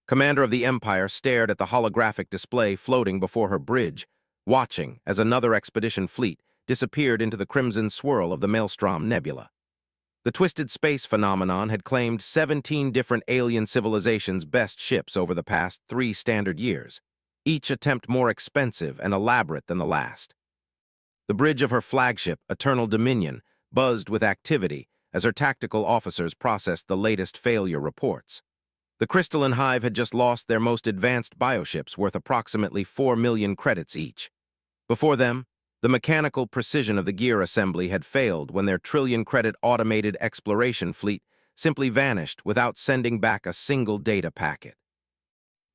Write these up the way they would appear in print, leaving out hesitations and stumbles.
Commander of the Empire stared at the holographic display floating before her bridge, watching as another expedition fleet disappeared into the crimson swirl of the Maelstrom Nebula. The twisted space phenomenon had claimed 17 different alien civilizations' best ships over the past 3 standard years, each attempt more expensive and elaborate than the last. The bridge of her flagship, Eternal Dominion, buzzed with activity as her tactical officers processed the latest failure reports. The Crystalline Hive had just lost their most advanced bioships worth approximately 4 million credits each. Before them, the mechanical precision of the gear assembly had failed when their trillion-credit automated exploration fleet simply vanished without sending back a single data packet.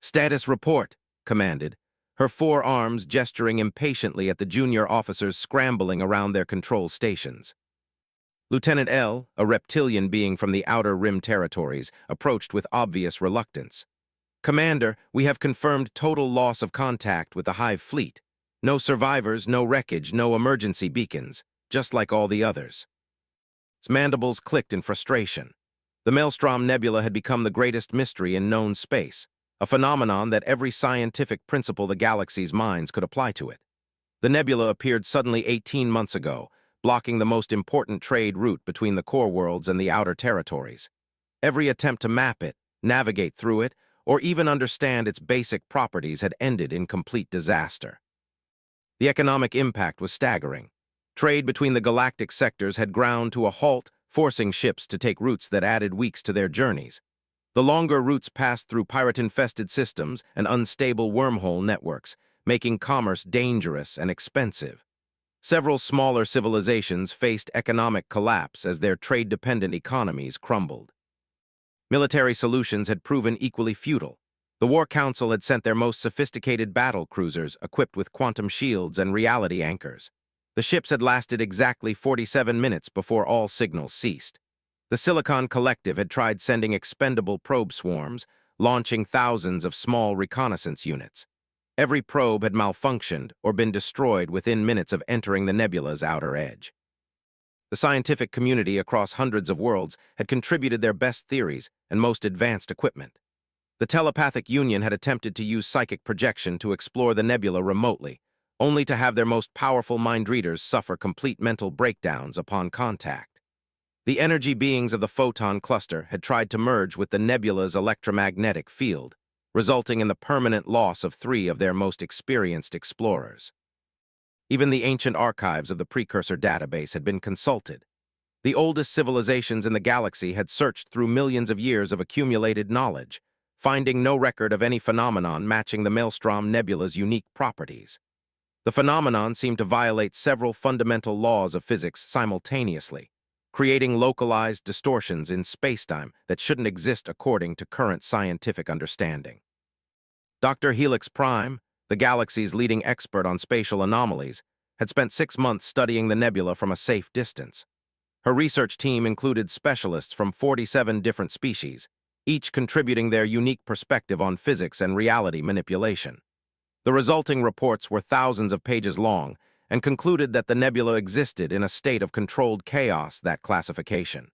"Status report," commanded, her 4 arms gesturing impatiently at the junior officers scrambling around their control stations. Lieutenant L, a reptilian being from the Outer Rim territories, approached with obvious reluctance. "Commander, we have confirmed total loss of contact with the Hive fleet. No survivors, no wreckage, no emergency beacons, just like all the others." His mandibles clicked in frustration. The Maelstrom Nebula had become the greatest mystery in known space, a phenomenon that every scientific principle the galaxy's minds could apply to it. The nebula appeared suddenly 18 months ago, blocking the most important trade route between the core worlds and the outer territories. Every attempt to map it, navigate through it, or even understand its basic properties had ended in complete disaster. The economic impact was staggering. Trade between the galactic sectors had ground to a halt, forcing ships to take routes that added weeks to their journeys. The longer routes passed through pirate-infested systems and unstable wormhole networks, making commerce dangerous and expensive. Several smaller civilizations faced economic collapse as their trade-dependent economies crumbled. Military solutions had proven equally futile. The War Council had sent their most sophisticated battle cruisers equipped with quantum shields and reality anchors. The ships had lasted exactly 47 minutes before all signals ceased. The Silicon Collective had tried sending expendable probe swarms, launching thousands of small reconnaissance units. Every probe had malfunctioned or been destroyed within minutes of entering the nebula's outer edge. The scientific community across hundreds of worlds had contributed their best theories and most advanced equipment. The Telepathic Union had attempted to use psychic projection to explore the nebula remotely, only to have their most powerful mind readers suffer complete mental breakdowns upon contact. The energy beings of the photon cluster had tried to merge with the nebula's electromagnetic field, resulting in the permanent loss of 3 of their most experienced explorers. Even the ancient archives of the precursor database had been consulted. The oldest civilizations in the galaxy had searched through millions of years of accumulated knowledge, finding no record of any phenomenon matching the Maelstrom Nebula's unique properties. The phenomenon seemed to violate several fundamental laws of physics simultaneously, creating localized distortions in spacetime that shouldn't exist according to current scientific understanding. Dr. Helix Prime, the galaxy's leading expert on spatial anomalies, had spent 6 months studying the nebula from a safe distance. Her research team included specialists from 47 different species, each contributing their unique perspective on physics and reality manipulation. The resulting reports were thousands of pages long and concluded that the nebula existed in a state of controlled chaos. That classification.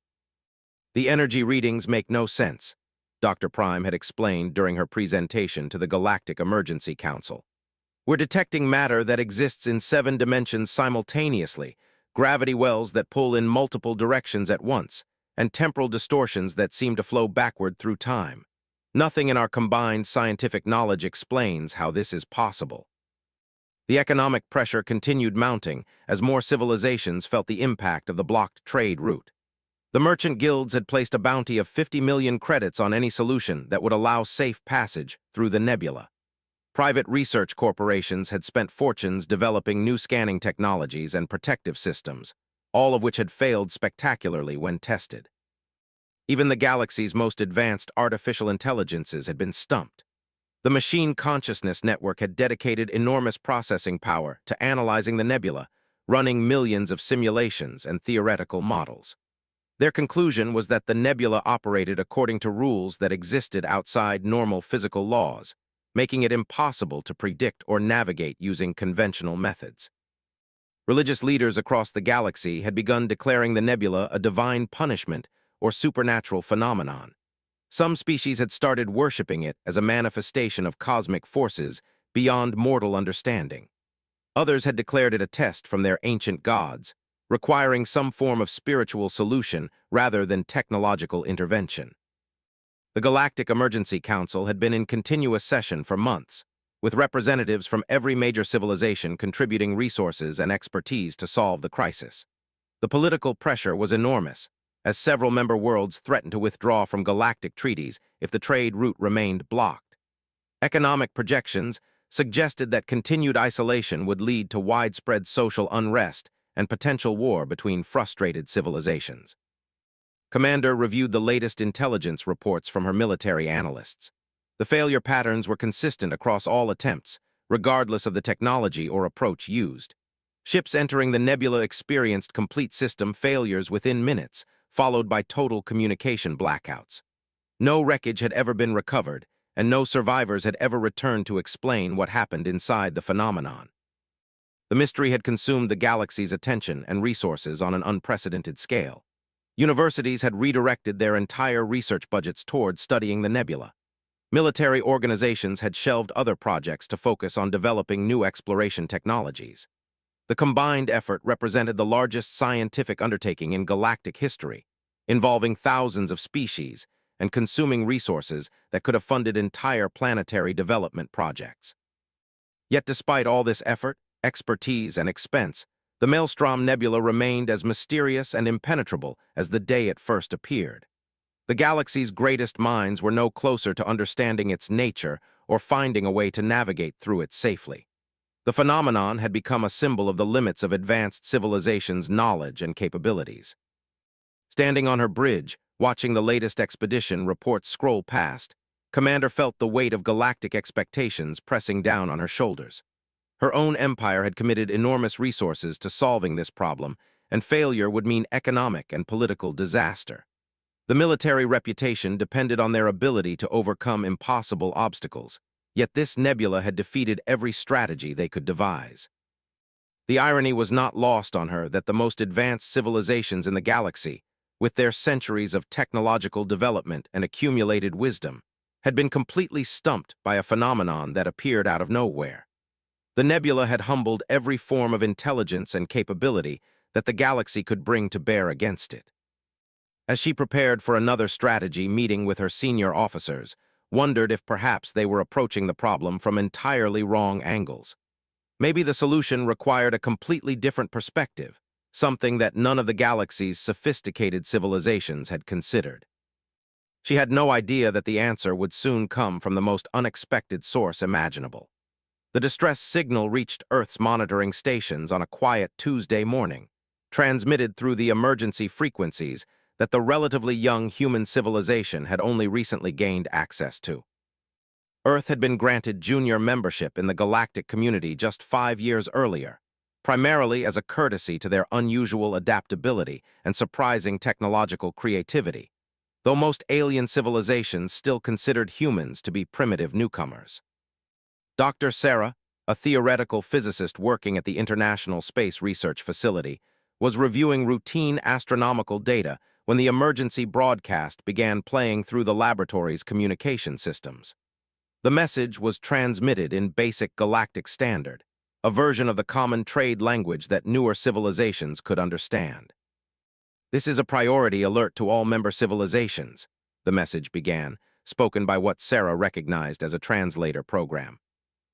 "The energy readings make no sense," Dr. Prime had explained during her presentation to the Galactic Emergency Council. "We're detecting matter that exists in 7 dimensions simultaneously, gravity wells that pull in multiple directions at once, and temporal distortions that seem to flow backward through time. Nothing in our combined scientific knowledge explains how this is possible." The economic pressure continued mounting as more civilizations felt the impact of the blocked trade route. The merchant guilds had placed a bounty of 50 million credits on any solution that would allow safe passage through the nebula. Private research corporations had spent fortunes developing new scanning technologies and protective systems, all of which had failed spectacularly when tested. Even the galaxy's most advanced artificial intelligences had been stumped. The Machine Consciousness Network had dedicated enormous processing power to analyzing the nebula, running millions of simulations and theoretical models. Their conclusion was that the nebula operated according to rules that existed outside normal physical laws, making it impossible to predict or navigate using conventional methods. Religious leaders across the galaxy had begun declaring the nebula a divine punishment or supernatural phenomenon. Some species had started worshipping it as a manifestation of cosmic forces beyond mortal understanding. Others had declared it a test from their ancient gods, requiring some form of spiritual solution rather than technological intervention. The Galactic Emergency Council had been in continuous session for months, with representatives from every major civilization contributing resources and expertise to solve the crisis. The political pressure was enormous, as several member worlds threatened to withdraw from galactic treaties if the trade route remained blocked. Economic projections suggested that continued isolation would lead to widespread social unrest and potential war between frustrated civilizations. Commander reviewed the latest intelligence reports from her military analysts. The failure patterns were consistent across all attempts, regardless of the technology or approach used. Ships entering the nebula experienced complete system failures within minutes, followed by total communication blackouts. No wreckage had ever been recovered, and no survivors had ever returned to explain what happened inside the phenomenon. The mystery had consumed the galaxy's attention and resources on an unprecedented scale. Universities had redirected their entire research budgets toward studying the nebula. Military organizations had shelved other projects to focus on developing new exploration technologies. The combined effort represented the largest scientific undertaking in galactic history, involving thousands of species and consuming resources that could have funded entire planetary development projects. Yet despite all this effort, expertise, and expense, the Maelstrom Nebula remained as mysterious and impenetrable as the day it first appeared. The galaxy's greatest minds were no closer to understanding its nature or finding a way to navigate through it safely. The phenomenon had become a symbol of the limits of advanced civilization's knowledge and capabilities. Standing on her bridge, watching the latest expedition reports scroll past, Commander felt the weight of galactic expectations pressing down on her shoulders. Her own empire had committed enormous resources to solving this problem, and failure would mean economic and political disaster. The military reputation depended on their ability to overcome impossible obstacles, yet this nebula had defeated every strategy they could devise. The irony was not lost on her that the most advanced civilizations in the galaxy, with their centuries of technological development and accumulated wisdom, had been completely stumped by a phenomenon that appeared out of nowhere. The nebula had humbled every form of intelligence and capability that the galaxy could bring to bear against it. As she prepared for another strategy meeting with her senior officers, wondered if perhaps they were approaching the problem from entirely wrong angles. Maybe the solution required a completely different perspective, something that none of the galaxy's sophisticated civilizations had considered. She had no idea that the answer would soon come from the most unexpected source imaginable. The distress signal reached Earth's monitoring stations on a quiet Tuesday morning, transmitted through the emergency frequencies that the relatively young human civilization had only recently gained access to. Earth had been granted junior membership in the galactic community just 5 years earlier, primarily as a courtesy to their unusual adaptability and surprising technological creativity, though most alien civilizations still considered humans to be primitive newcomers. Dr. Sarah, a theoretical physicist working at the International Space Research Facility, was reviewing routine astronomical data when the emergency broadcast began playing through the laboratory's communication systems. The message was transmitted in Basic Galactic Standard, a version of the common trade language that newer civilizations could understand. "This is a priority alert to all member civilizations," the message began, spoken by what Sarah recognized as a translator program.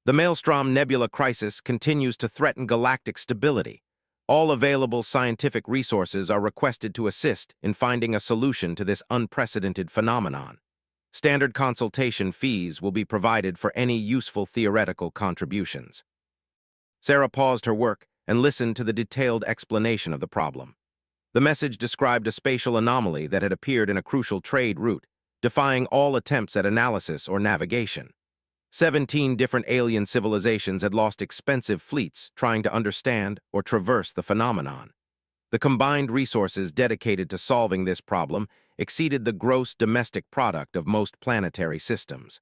"The Maelstrom Nebula crisis continues to threaten galactic stability. All available scientific resources are requested to assist in finding a solution to this unprecedented phenomenon. Standard consultation fees will be provided for any useful theoretical contributions." Sarah paused her work and listened to the detailed explanation of the problem. The message described a spatial anomaly that had appeared in a crucial trade route, defying all attempts at analysis or navigation. 17 different alien civilizations had lost expensive fleets trying to understand or traverse the phenomenon. The combined resources dedicated to solving this problem exceeded the gross domestic product of most planetary systems.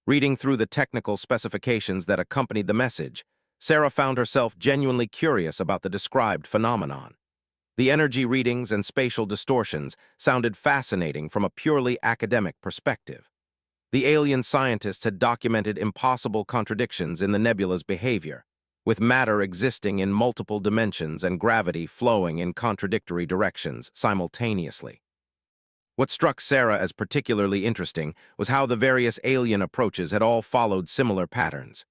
Reading through the technical specifications that accompanied the message, Sarah found herself genuinely curious about the described phenomenon. The energy readings and spatial distortions sounded fascinating from a purely academic perspective. The alien scientists had documented impossible contradictions in the nebula's behavior, with matter existing in multiple dimensions and gravity flowing in contradictory directions simultaneously. What struck Sarah as particularly interesting was how the various alien approaches had all followed similar patterns.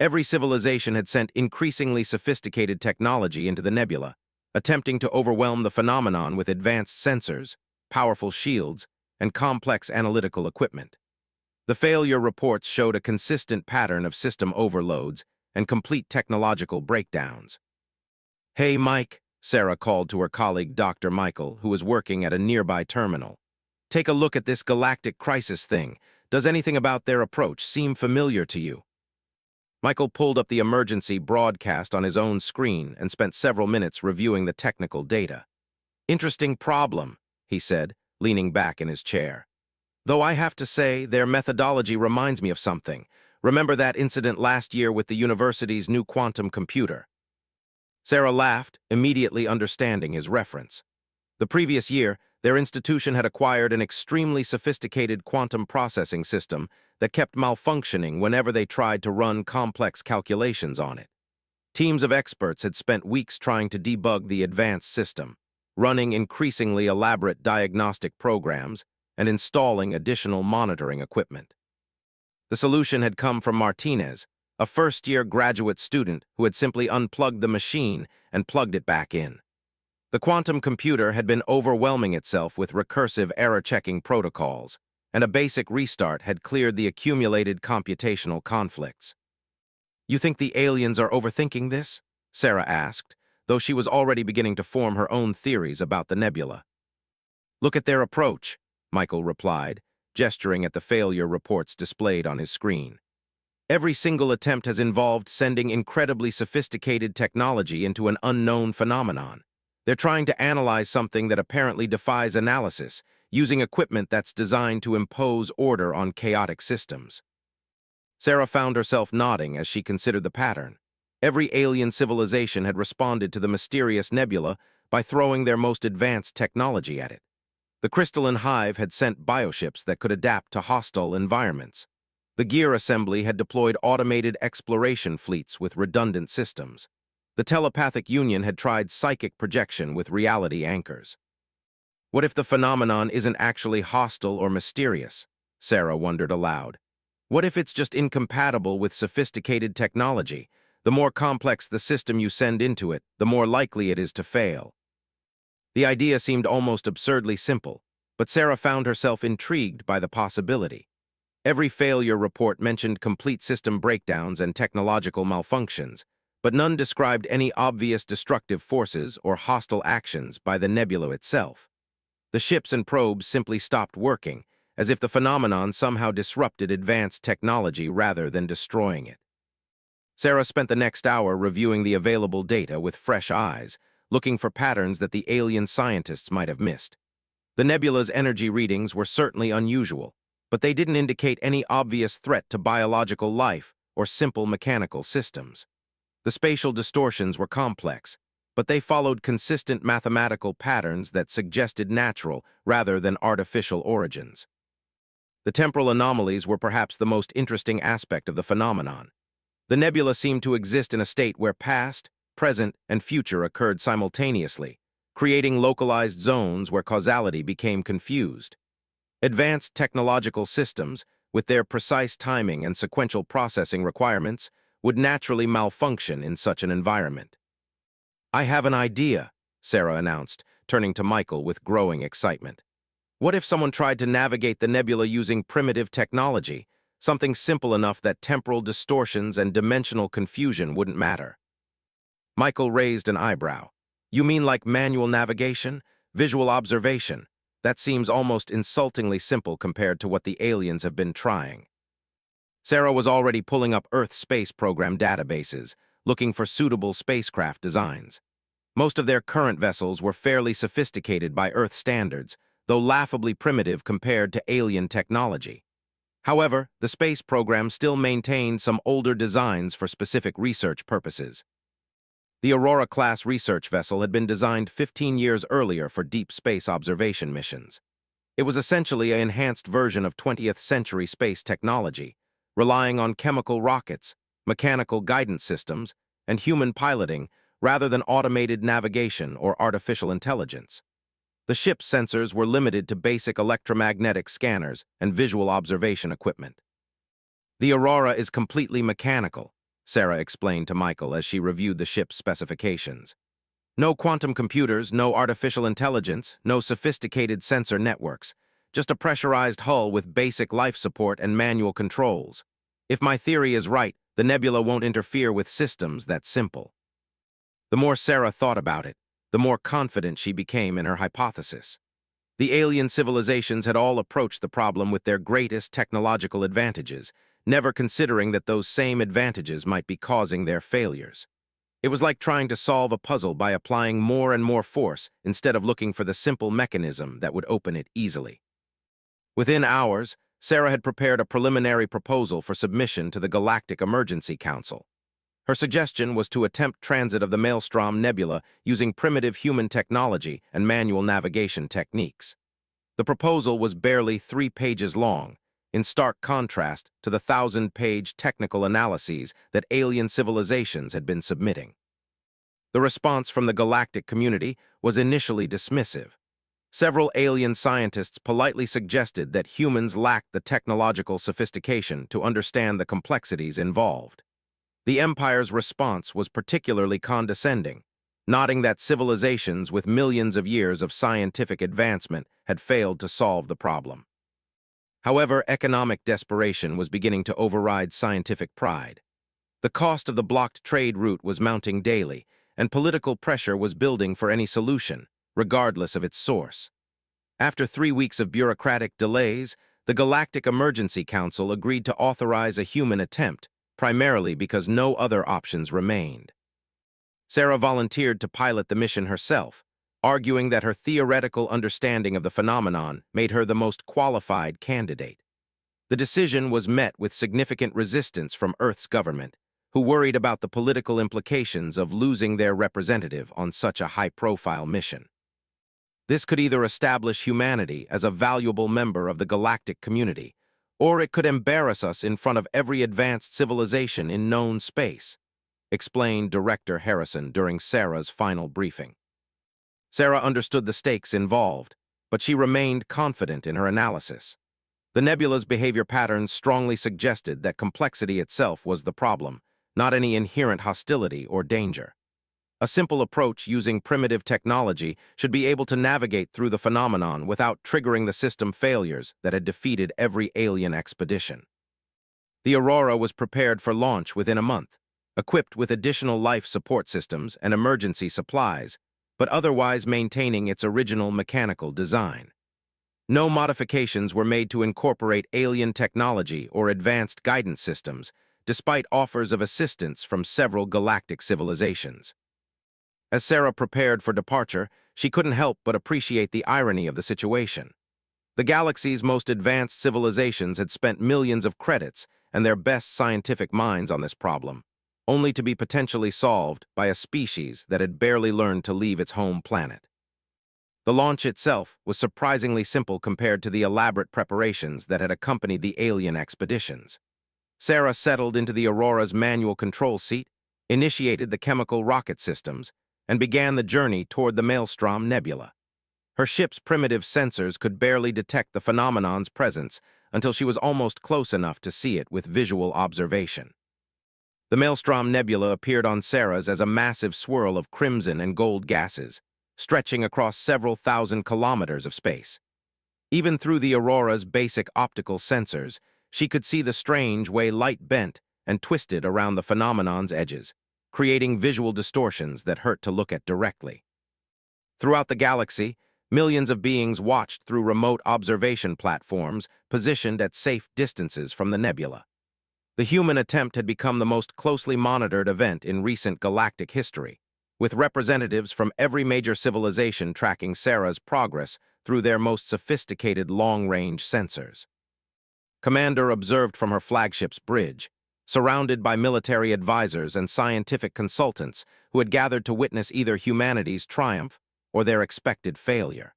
Every civilization had sent increasingly sophisticated technology into the nebula, attempting to overwhelm the phenomenon with advanced sensors, powerful shields, and complex analytical equipment. The failure reports showed a consistent pattern of system overloads and complete technological breakdowns. "Hey, Mike," Sarah called to her colleague Dr. Michael, who was working at a nearby terminal. "Take a look at this galactic crisis thing. Does anything about their approach seem familiar to you?" Michael pulled up the emergency broadcast on his own screen and spent several minutes reviewing the technical data. "Interesting problem," he said, leaning back in his chair. "Though I have to say, their methodology reminds me of something. Remember that incident last year with the university's new quantum computer?" Sarah laughed, immediately understanding his reference. The previous year, their institution had acquired an extremely sophisticated quantum processing system that kept malfunctioning whenever they tried to run complex calculations on it. Teams of experts had spent weeks trying to debug the advanced system, running increasingly elaborate diagnostic programs and installing additional monitoring equipment. The solution had come from Martinez, a first-year graduate student who had simply unplugged the machine and plugged it back in. The quantum computer had been overwhelming itself with recursive error-checking protocols, and a basic restart had cleared the accumulated computational conflicts. "You think the aliens are overthinking this?" Sarah asked, though she was already beginning to form her own theories about the nebula. "Look at their approach," Michael replied, gesturing at the failure reports displayed on his screen. "Every single attempt has involved sending incredibly sophisticated technology into an unknown phenomenon. They're trying to analyze something that apparently defies analysis, using equipment that's designed to impose order on chaotic systems." Sarah found herself nodding as she considered the pattern. Every alien civilization had responded to the mysterious nebula by throwing their most advanced technology at it. The crystalline hive had sent bioships that could adapt to hostile environments. The gear assembly had deployed automated exploration fleets with redundant systems. The telepathic union had tried psychic projection with reality anchors. What if the phenomenon isn't actually hostile or mysterious? Sarah wondered aloud. What if it's just incompatible with sophisticated technology? The more complex the system you send into it, the more likely it is to fail. The idea seemed almost absurdly simple, but Sarah found herself intrigued by the possibility. Every failure report mentioned complete system breakdowns and technological malfunctions, but none described any obvious destructive forces or hostile actions by the nebula itself. The ships and probes simply stopped working, as if the phenomenon somehow disrupted advanced technology rather than destroying it. Sarah spent the next hour reviewing the available data with fresh eyes, looking for patterns that the alien scientists might have missed. The nebula's energy readings were certainly unusual, but they didn't indicate any obvious threat to biological life or simple mechanical systems. The spatial distortions were complex, but they followed consistent mathematical patterns that suggested natural rather than artificial origins. The temporal anomalies were perhaps the most interesting aspect of the phenomenon. The nebula seemed to exist in a state where past, present, and future occurred simultaneously, creating localized zones where causality became confused. Advanced technological systems, with their precise timing and sequential processing requirements, would naturally malfunction in such an environment. "I have an idea," Sarah announced, turning to Michael with growing excitement. "What if someone tried to navigate the nebula using primitive technology, something simple enough that temporal distortions and dimensional confusion wouldn't matter?" Michael raised an eyebrow. "You mean like manual navigation, visual observation? That seems almost insultingly simple compared to what the aliens have been trying." Sarah was already pulling up Earth space program databases, looking for suitable spacecraft designs. Most of their current vessels were fairly sophisticated by Earth standards, though laughably primitive compared to alien technology. However, the space program still maintained some older designs for specific research purposes. The Aurora-class research vessel had been designed 15 years earlier for deep space observation missions. It was essentially an enhanced version of 20th-century space technology, relying on chemical rockets, mechanical guidance systems, and human piloting rather than automated navigation or artificial intelligence. The ship's sensors were limited to basic electromagnetic scanners and visual observation equipment. The Aurora is completely mechanical, Sarah explained to Michael as she reviewed the ship's specifications. No quantum computers, no artificial intelligence, no sophisticated sensor networks, just a pressurized hull with basic life support and manual controls. If my theory is right, the nebula won't interfere with systems that simple. The more Sarah thought about it, the more confident she became in her hypothesis. The alien civilizations had all approached the problem with their greatest technological advantages, never considering that those same advantages might be causing their failures. It was like trying to solve a puzzle by applying more and more force instead of looking for the simple mechanism that would open it easily. Within hours, Sarah had prepared a preliminary proposal for submission to the Galactic Emergency Council. Her suggestion was to attempt transit of the Maelstrom Nebula using primitive human technology and manual navigation techniques. The proposal was barely 3 pages long, in stark contrast to the 1,000-page technical analyses that alien civilizations had been submitting. The response from the galactic community was initially dismissive. Several alien scientists politely suggested that humans lacked the technological sophistication to understand the complexities involved. The Empire's response was particularly condescending, noting that civilizations with millions of years of scientific advancement had failed to solve the problem. However, economic desperation was beginning to override scientific pride. The cost of the blocked trade route was mounting daily, and political pressure was building for any solution, regardless of its source. After 3 weeks of bureaucratic delays, the Galactic Emergency Council agreed to authorize a human attempt, primarily because no other options remained. Sarah volunteered to pilot the mission herself, arguing that her theoretical understanding of the phenomenon made her the most qualified candidate. The decision was met with significant resistance from Earth's government, who worried about the political implications of losing their representative on such a high-profile mission. This could either establish humanity as a valuable member of the galactic community, or it could embarrass us in front of every advanced civilization in known space, explained Director Harrison during Sarah's final briefing. Sarah understood the stakes involved, but she remained confident in her analysis. The nebula's behavior patterns strongly suggested that complexity itself was the problem, not any inherent hostility or danger. A simple approach using primitive technology should be able to navigate through the phenomenon without triggering the system failures that had defeated every alien expedition. The Aurora was prepared for launch within a month, equipped with additional life support systems and emergency supplies, but otherwise maintaining its original mechanical design. No modifications were made to incorporate alien technology or advanced guidance systems, despite offers of assistance from several galactic civilizations. As Sarah prepared for departure, she couldn't help but appreciate the irony of the situation. The galaxy's most advanced civilizations had spent millions of credits and their best scientific minds on this problem, only to be potentially solved by a species that had barely learned to leave its home planet. The launch itself was surprisingly simple compared to the elaborate preparations that had accompanied the alien expeditions. Sarah settled into the Aurora's manual control seat, initiated the chemical rocket systems, and began the journey toward the Maelstrom Nebula. Her ship's primitive sensors could barely detect the phenomenon's presence until she was almost close enough to see it with visual observation. The Maelstrom Nebula appeared on Sarah's as a massive swirl of crimson and gold gases, stretching across several thousand kilometers of space. Even through the Aurora's basic optical sensors, she could see the strange way light bent and twisted around the phenomenon's edges, creating visual distortions that hurt to look at directly. Throughout the galaxy, millions of beings watched through remote observation platforms positioned at safe distances from the nebula. The human attempt had become the most closely monitored event in recent galactic history, with representatives from every major civilization tracking Sarah's progress through their most sophisticated long-range sensors. Commander observed from her flagship's bridge, surrounded by military advisors and scientific consultants who had gathered to witness either humanity's triumph or their expected failure.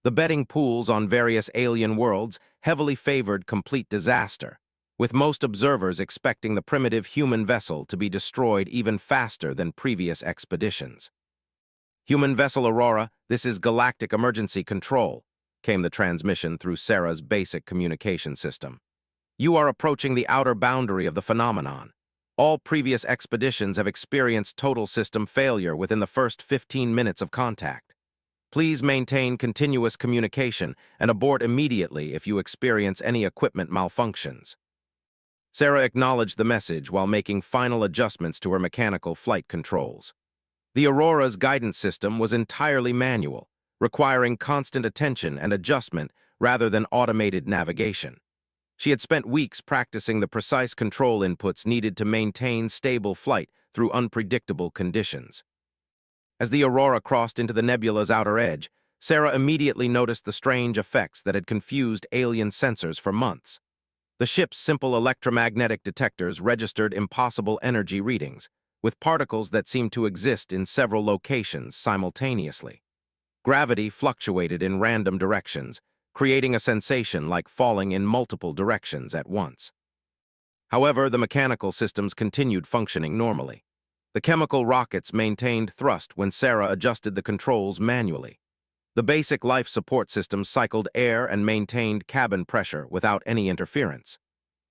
The betting pools on various alien worlds heavily favored complete disaster, with most observers expecting the primitive human vessel to be destroyed even faster than previous expeditions. "Human vessel Aurora, this is Galactic Emergency Control," came the transmission through Sarah's basic communication system. "You are approaching the outer boundary of the phenomenon. All previous expeditions have experienced total system failure within the first 15 minutes of contact. Please maintain continuous communication and abort immediately if you experience any equipment malfunctions." Sarah acknowledged the message while making final adjustments to her mechanical flight controls. The Aurora's guidance system was entirely manual, requiring constant attention and adjustment rather than automated navigation. She had spent weeks practicing the precise control inputs needed to maintain stable flight through unpredictable conditions. As the Aurora crossed into the nebula's outer edge, Sarah immediately noticed the strange effects that had confused alien sensors for months. The ship's simple electromagnetic detectors registered impossible energy readings, with particles that seemed to exist in several locations simultaneously. Gravity fluctuated in random directions, creating a sensation like falling in multiple directions at once. However, the mechanical systems continued functioning normally. The chemical rockets maintained thrust when Sarah adjusted the controls manually. The basic life support systems cycled air and maintained cabin pressure without any interference.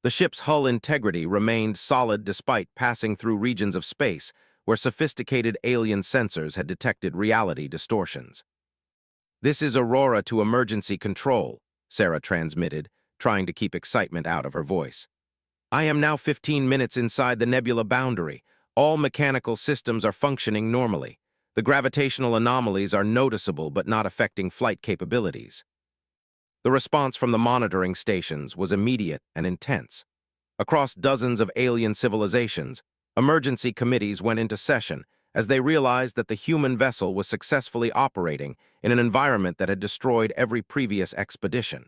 The ship's hull integrity remained solid despite passing through regions of space where sophisticated alien sensors had detected reality distortions. "This is Aurora to emergency control," Sarah transmitted, trying to keep excitement out of her voice. "I am now 15 minutes inside the nebula boundary. All mechanical systems are functioning normally. The gravitational anomalies are noticeable but not affecting flight capabilities." The response from the monitoring stations was immediate and intense. Across dozens of alien civilizations, emergency committees went into session as they realized that the human vessel was successfully operating in an environment that had destroyed every previous expedition.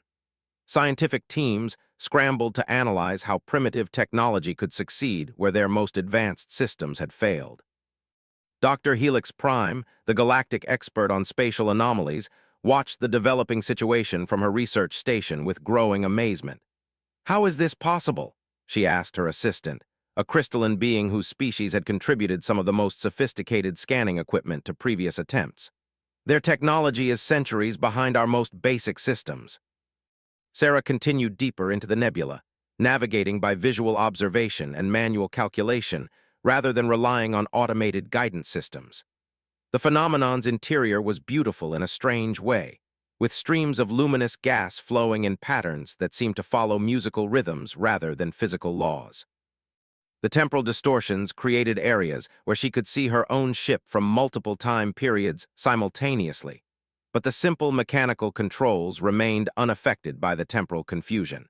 Scientific teams scrambled to analyze how primitive technology could succeed where their most advanced systems had failed. Dr. Helix Prime, the galactic expert on spatial anomalies, watched the developing situation from her research station with growing amazement. "How is this possible?" she asked her assistant, a crystalline being whose species had contributed some of the most sophisticated scanning equipment to previous attempts. "Their technology is centuries behind our most basic systems." Sarah continued deeper into the nebula, navigating by visual observation and manual calculation rather than relying on automated guidance systems. The phenomenon's interior was beautiful in a strange way, with streams of luminous gas flowing in patterns that seemed to follow musical rhythms rather than physical laws. The temporal distortions created areas where she could see her own ship from multiple time periods simultaneously, but the simple mechanical controls remained unaffected by the temporal confusion.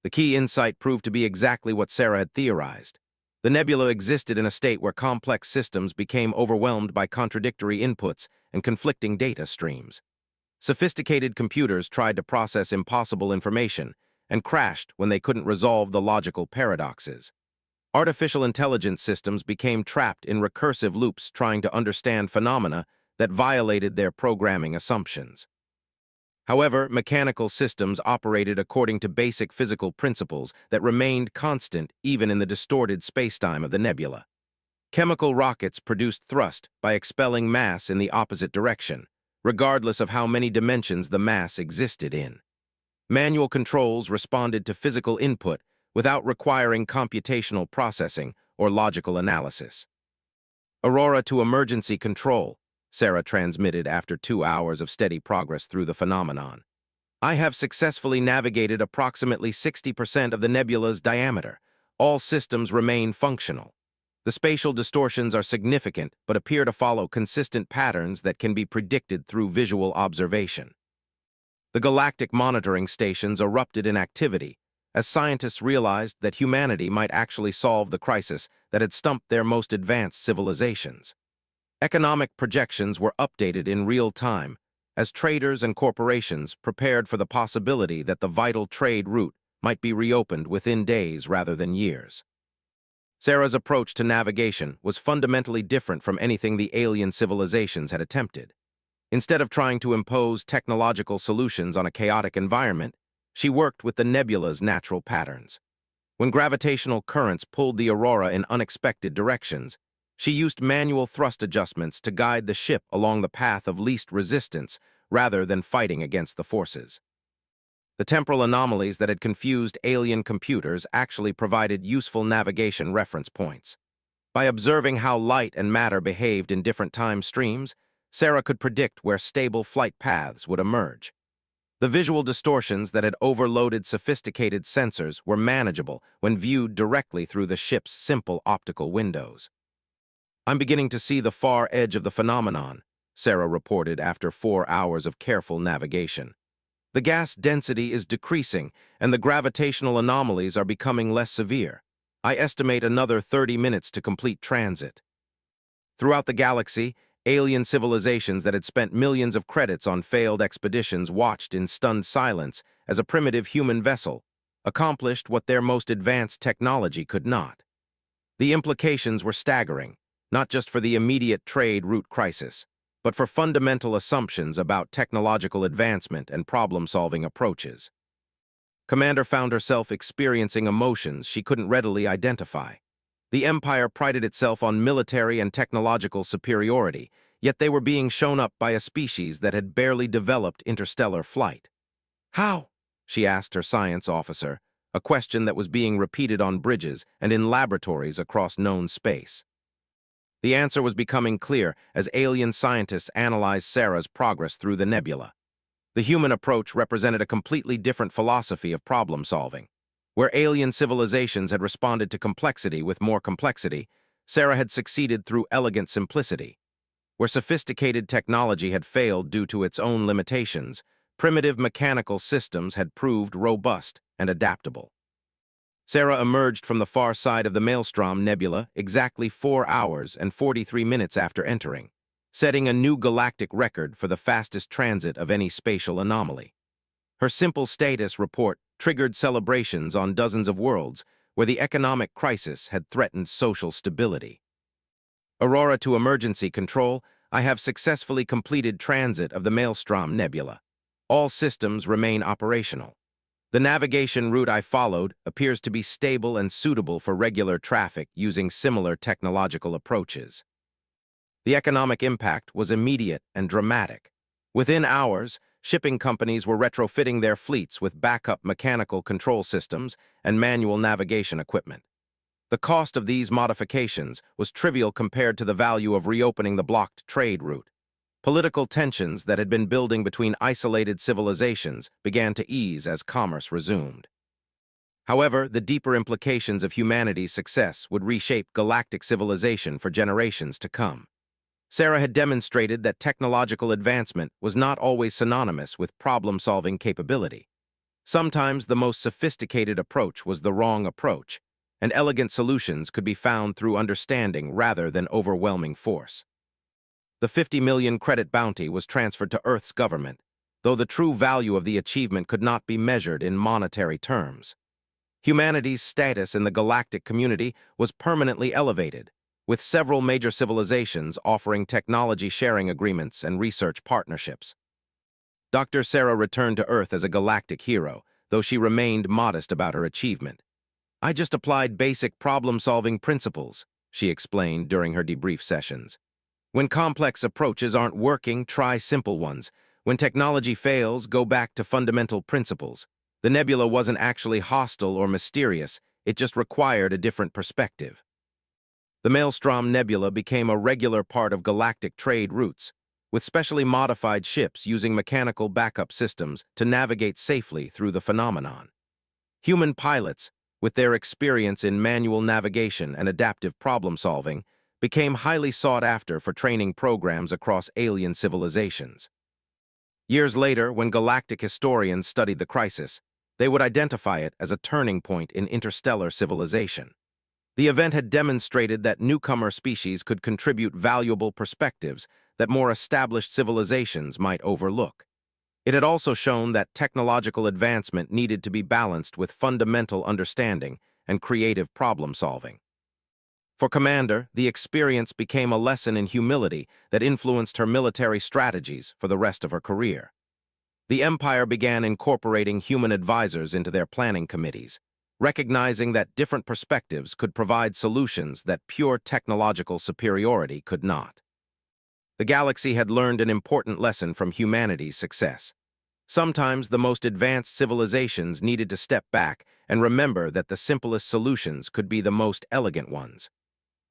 The key insight proved to be exactly what Sarah had theorized. The nebula existed in a state where complex systems became overwhelmed by contradictory inputs and conflicting data streams. Sophisticated computers tried to process impossible information and crashed when they couldn't resolve the logical paradoxes. Artificial intelligence systems became trapped in recursive loops trying to understand phenomena that violated their programming assumptions. However, mechanical systems operated according to basic physical principles that remained constant even in the distorted spacetime of the nebula. Chemical rockets produced thrust by expelling mass in the opposite direction, regardless of how many dimensions the mass existed in. Manual controls responded to physical input without requiring computational processing or logical analysis. "Aurora to emergency control," Sarah transmitted after 2 hours of steady progress through the phenomenon. "I have successfully navigated approximately 60% of the nebula's diameter. All systems remain functional. The spatial distortions are significant but appear to follow consistent patterns that can be predicted through visual observation." The galactic monitoring stations erupted in activity as scientists realized that humanity might actually solve the crisis that had stumped their most advanced civilizations. Economic projections were updated in real time as traders and corporations prepared for the possibility that the vital trade route might be reopened within days rather than years. Sarah's approach to navigation was fundamentally different from anything the alien civilizations had attempted. Instead of trying to impose technological solutions on a chaotic environment, she worked with the nebula's natural patterns. When gravitational currents pulled the aurora in unexpected directions, she used manual thrust adjustments to guide the ship along the path of least resistance rather than fighting against the forces. The temporal anomalies that had confused alien computers actually provided useful navigation reference points. By observing how light and matter behaved in different time streams, Sarah could predict where stable flight paths would emerge. The visual distortions that had overloaded sophisticated sensors were manageable when viewed directly through the ship's simple optical windows. "I'm beginning to see the far edge of the phenomenon," Sarah reported after 4 hours of careful navigation. "The gas density is decreasing, and the gravitational anomalies are becoming less severe. I estimate another 30 minutes to complete transit." Throughout the galaxy, alien civilizations that had spent millions of credits on failed expeditions watched in stunned silence as a primitive human vessel accomplished what their most advanced technology could not. The implications were staggering, not just for the immediate trade route crisis, but for fundamental assumptions about technological advancement and problem-solving approaches. Commander found herself experiencing emotions she couldn't readily identify. The Empire prided itself on military and technological superiority, yet they were being shown up by a species that had barely developed interstellar flight. "How?" she asked her science officer, a question that was being repeated on bridges and in laboratories across known space. The answer was becoming clear as alien scientists analyzed Sarah's progress through the nebula. The human approach represented a completely different philosophy of problem-solving. Where alien civilizations had responded to complexity with more complexity, Sarah had succeeded through elegant simplicity. Where sophisticated technology had failed due to its own limitations, primitive mechanical systems had proved robust and adaptable. Sarah emerged from the far side of the Maelstrom Nebula exactly 4 hours and 43 minutes after entering, setting a new galactic record for the fastest transit of any spatial anomaly. Her simple status report triggered celebrations on dozens of worlds where the economic crisis had threatened social stability. "Aurora to emergency control, I have successfully completed transit of the Maelstrom Nebula. All systems remain operational. The navigation route I followed appears to be stable and suitable for regular traffic using similar technological approaches." The economic impact was immediate and dramatic. Within hours, shipping companies were retrofitting their fleets with backup mechanical control systems and manual navigation equipment. The cost of these modifications was trivial compared to the value of reopening the blocked trade route. Political tensions that had been building between isolated civilizations began to ease as commerce resumed. However, the deeper implications of humanity's success would reshape galactic civilization for generations to come. Sarah had demonstrated that technological advancement was not always synonymous with problem-solving capability. Sometimes the most sophisticated approach was the wrong approach, and elegant solutions could be found through understanding rather than overwhelming force. The 50 million credit bounty was transferred to Earth's government, though the true value of the achievement could not be measured in monetary terms. Humanity's status in the galactic community was permanently elevated, with several major civilizations offering technology sharing agreements and research partnerships. Dr. Sarah returned to Earth as a galactic hero, though she remained modest about her achievement. "I just applied basic problem-solving principles," she explained during her debrief sessions. "When complex approaches aren't working, try simple ones. When technology fails, go back to fundamental principles." The nebula wasn't actually hostile or mysterious, it just required a different perspective. The Maelstrom Nebula became a regular part of galactic trade routes, with specially modified ships using mechanical backup systems to navigate safely through the phenomenon. Human pilots, with their experience in manual navigation and adaptive problem-solving, became highly sought after for training programs across alien civilizations. Years later, when galactic historians studied the crisis, they would identify it as a turning point in interstellar civilization. The event had demonstrated that newcomer species could contribute valuable perspectives that more established civilizations might overlook. It had also shown that technological advancement needed to be balanced with fundamental understanding and creative problem-solving. For Commander, the experience became a lesson in humility that influenced her military strategies for the rest of her career. The Empire began incorporating human advisors into their planning committees, recognizing that different perspectives could provide solutions that pure technological superiority could not. The galaxy had learned an important lesson from humanity's success. Sometimes the most advanced civilizations needed to step back and remember that the simplest solutions could be the most elegant ones.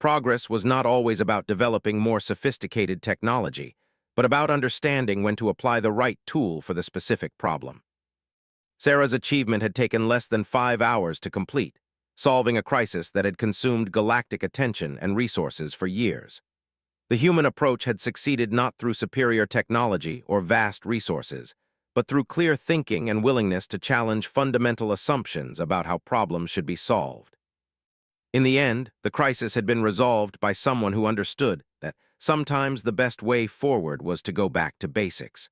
Progress was not always about developing more sophisticated technology, but about understanding when to apply the right tool for the specific problem. Sarah's achievement had taken less than 5 hours to complete, solving a crisis that had consumed galactic attention and resources for years. The human approach had succeeded not through superior technology or vast resources, but through clear thinking and willingness to challenge fundamental assumptions about how problems should be solved. In the end, the crisis had been resolved by someone who understood that sometimes the best way forward was to go back to basics.